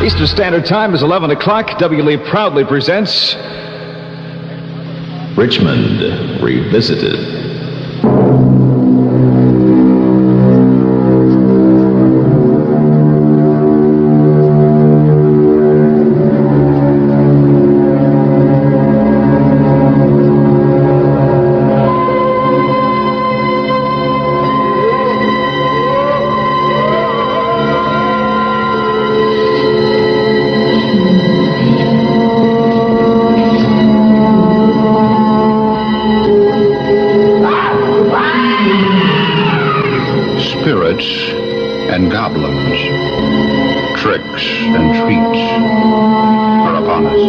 Eastern Standard Time is 11 o'clock. WLEE proudly presents Richmond Revisited. Spirits and goblins, tricks and treats are upon us.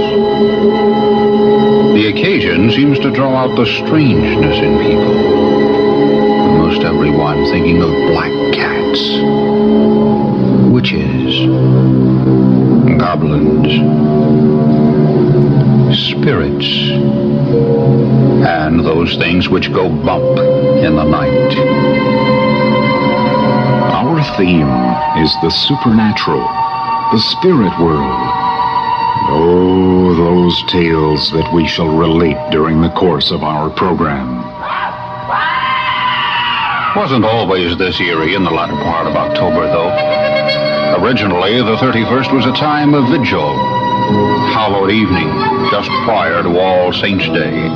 The occasion seems to draw out the strangeness in people, most everyone thinking of black cats, witches, goblins, spirits, and those things which go bump in the night. Our theme is the supernatural, the spirit world. Oh, those tales that we shall relate during the course of our program. Wasn't always this eerie in the latter part of October, though. Originally, the 31st was a time of vigil, hallowed evening, just prior to All Saints' Day,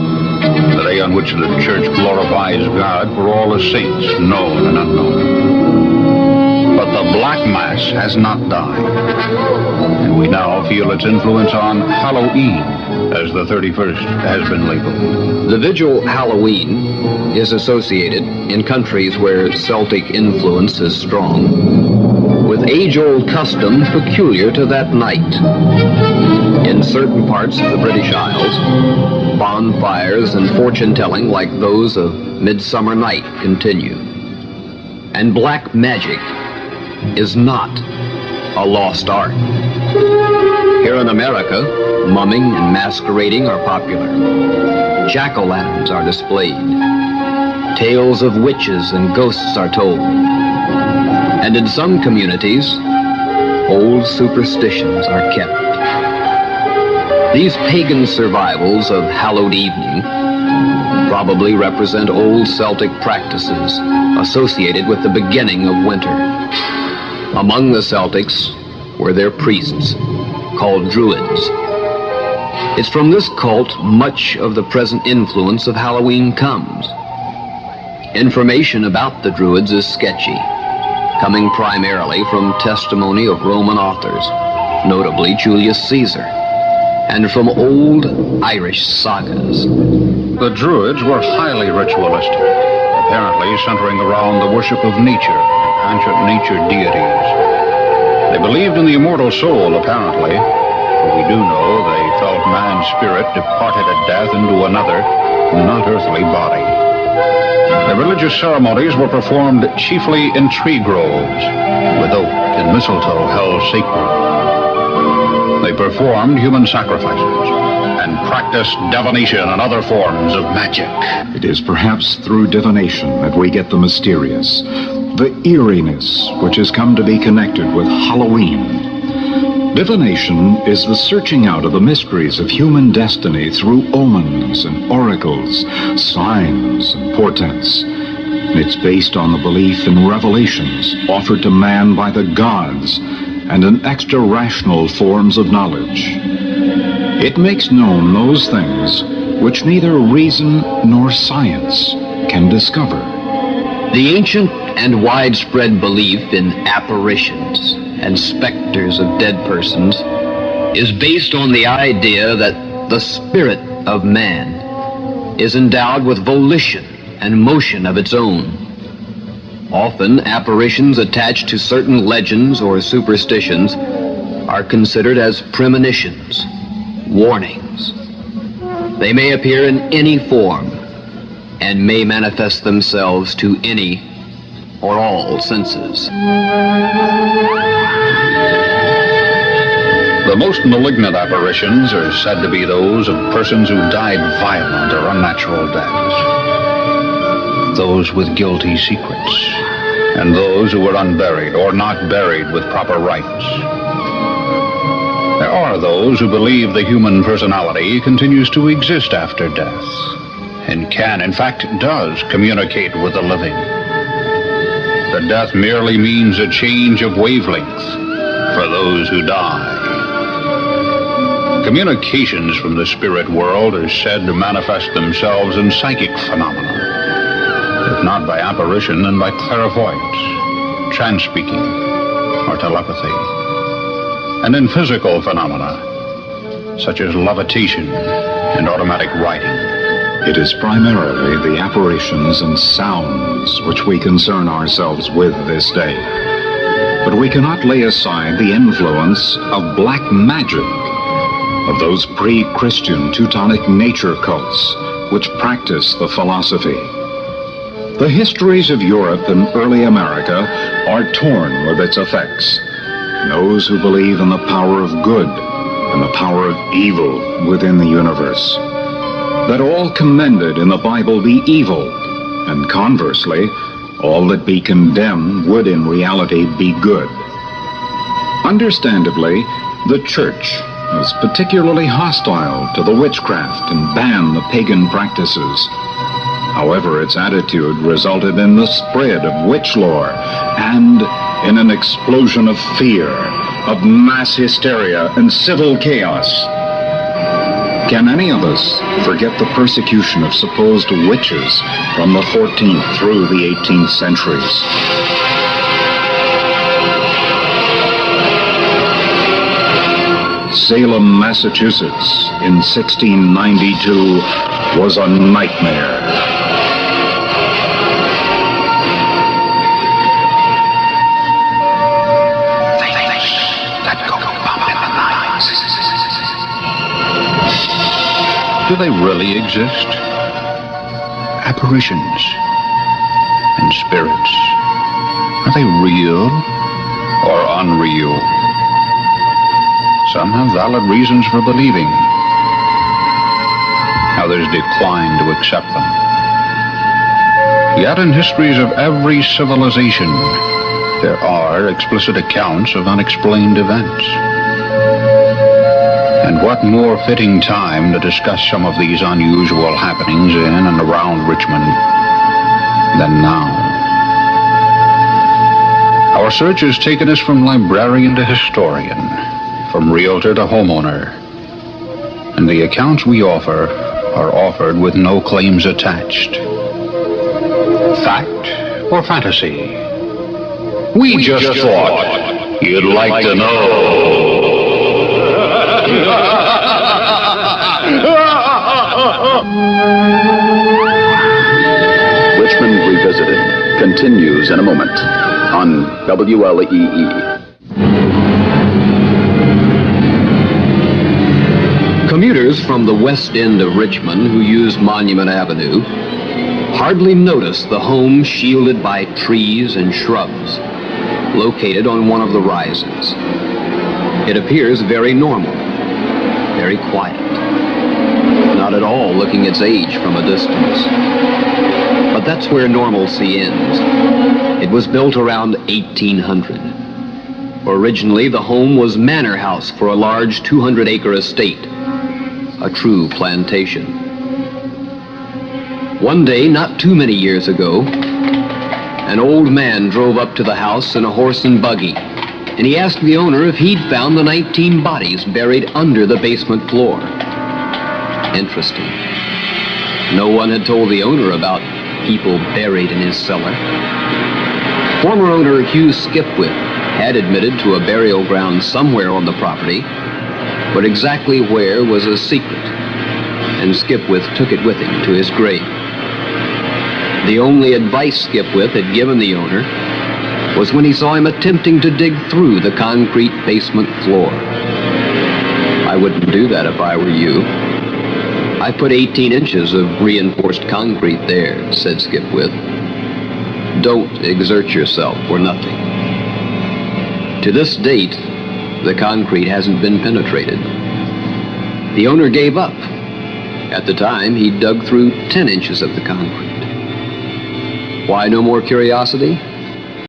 the day on which the church glorifies God for all the saints, known and unknown. But the Black Mass has not died, and we now feel its influence on Halloween, as the 31st has been labeled. The vigil Halloween is associated, in countries where Celtic influence is strong, with age-old customs peculiar to that night. In certain parts of the British Isles, bonfires and fortune-telling like those of Midsummer Night continue. And black magic is not a lost art. Here in America, mumming and masquerading are popular. Jack-o'-lanterns are displayed. Tales of witches and ghosts are told. And in some communities, old superstitions are kept. These pagan survivals of hallowed evening probably represent old Celtic practices associated with the beginning of winter. Among the Celtics were their priests, called Druids. It's from this cult much of the present influence of Halloween comes. Information about the Druids is sketchy, coming primarily from testimony of Roman authors, notably Julius Caesar, and from old Irish sagas. The Druids were highly ritualistic, apparently centering around the worship of nature, ancient nature deities. They believed in the immortal soul, apparently, for we do know they felt man's spirit departed at death into another, not earthly body. The religious ceremonies were performed chiefly in tree groves, with oak and mistletoe held sacred. They performed human sacrifices and practiced divination and other forms of magic. It is perhaps through divination that we get the mysterious, the eeriness which has come to be connected with Halloween. Divination is the searching out of the mysteries of human destiny through omens and oracles, signs and portents. It's based on the belief in revelations offered to man by the gods and in extra-rational forms of knowledge. It makes known those things which neither reason nor science can discover. The ancient and widespread belief in apparitions and specters of dead persons is based on the idea that the spirit of man is endowed with volition and motion of its own. Often, apparitions attached to certain legends or superstitions are considered as premonitions, warnings. They may appear in any form and may manifest themselves to any or all senses. The most malignant apparitions are said to be those of persons who died violent or unnatural deaths, those with guilty secrets, and those who were unburied or not buried with proper rites. There are those who believe the human personality continues to exist after death, and can, in fact, does communicate with the living. That death merely means a change of wavelength for those who die. Communications from the spirit world are said to manifest themselves in psychic phenomena, if not by apparition, then by clairvoyance, trance-speaking, or telepathy, and in physical phenomena, such as levitation and automatic writing. It is primarily the apparitions and sounds which we concern ourselves with this day. But we cannot lay aside the influence of black magic, of those pre-Christian Teutonic nature cults which practice the philosophy. The histories of Europe and early America are torn with its effects. Those who believe in the power of good and the power of evil within the universe. That all commended in the Bible be evil, and conversely, all that be condemned would in reality be good. Understandably, the Church was particularly hostile to the witchcraft and banned the pagan practices. However, its attitude resulted in the spread of witch lore and in an explosion of fear, of mass hysteria and civil chaos. Can any of us forget the persecution of supposed witches from the 14th through the 18th centuries? Salem, Massachusetts, in 1692 was a nightmare. Do they really exist? Apparitions and spirits, are they real or unreal? Some have valid reasons for believing. Others decline to accept them. Yet in histories of every civilization, there are explicit accounts of unexplained events. And what more fitting time to discuss some of these unusual happenings in and around Richmond than now. Our search has taken us from librarian to historian, from realtor to homeowner, and the accounts we offer are offered with no claims attached. Fact or fantasy? We just thought you'd like to know. Richmond Revisited continues in a moment on WLEE. Commuters from the west end of Richmond who use Monument Avenue hardly notice the home shielded by trees and shrubs, located on one of the rises. It appears very normal, very quiet, not at all looking its age from a distance. But that's where normalcy ends. It was built around 1800. Originally, the home was manor house for a large 200-acre estate, a true plantation. One day, not too many years ago, an old man drove up to the house in a horse and buggy, and he asked the owner if he'd found the 19 bodies buried under the basement floor. Interesting. No one had told the owner about people buried in his cellar. Former owner Hugh Skipwith had admitted to a burial ground somewhere on the property, but exactly where was a secret, and Skipwith took it with him to his grave. The only advice Skipwith had given the owner was when he saw him attempting to dig through the concrete basement floor. I wouldn't do that if I were you. I put 18 inches of reinforced concrete there, said Skipwith. Don't exert yourself for nothing. To this date, the concrete hasn't been penetrated. The owner gave up. At the time, he dug through 10 inches of the concrete. Why no more curiosity?